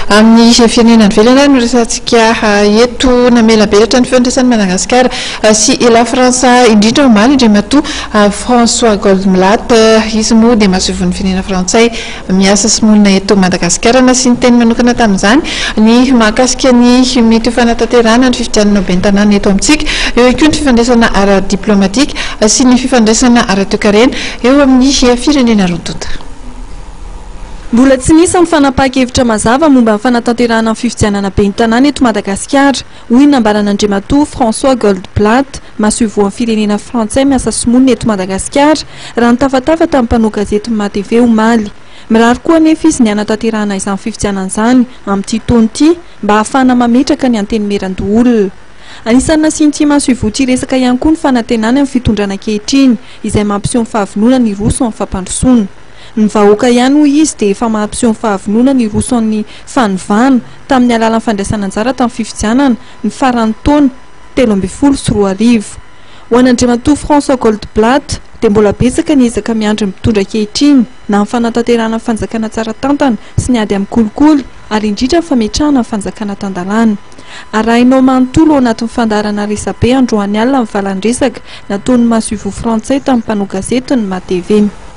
amin'ny firenena ivelany no resantsika eto namela belatra ny fiandraisan'ny Madagasikara sy ila Fransa indrindra omaly Andriamatoa François Goldblatt izy moa dia masovon'ny firenena frantsay miasa sy monina eto Madagasikara na sy ny teny manokana tamin'izany ny mahakasika ny mety fanatanterahana ny fifidianana ben'ny tanàna eto amintsika eo koa ny fifandraisana ara-diplomatique sy ny fifandraisana ara-toe-karena eo amin'ny firenena roa-dota. Mbola tsy nisy ny fanapahan-kevitra mazava momba ny fanatanterahana ny fifidianana ben'ny tanàna eto Madagasikara. Hoy nambaran'Andriamatoa François Goldblatt, masevoan'ny firenena frantsay miasa sy monina eto Madagasikara, raha nitafatava tamin'ny mpanao gazety MATV omaly. Mirary koa anefa izy ny hanatanterahana izany fifidianana izany amin'ity taona ity mba ahafahana mametraka ny antenimeran-doholona. Anisan'ny nasinty masevoty resaka ihany koa ny fanantenana amin'ny fitondrana ankehitriny izay mampiseho ny fahavonona ny roso amin'ny fampandrosoana. Ny vahoaka ihany hoy izy dia efa mampiseho ny fahavonona ny roso ny fanovana tamin'ny alalan'ny fandraisana anjara tamin'ny fifidianana ny faran'ny taona 2013. Ho an'Andriamatoa François Goldblatt dia mbola betsaka ny ezaka miandry mitondra ankehitriny na ny fanatanterahana fanjakana tsara tantana sy ny ady amin'ny kolikoly ary indrindra ny fametrahana ny fanjakana tan-dalàna. Arahinao manontolo ao anatin'ny fandaharana resabe androany alina ny valan-dresaka nataon'ny masevo frantsay tamin'ny mpanao gazety ny MATV.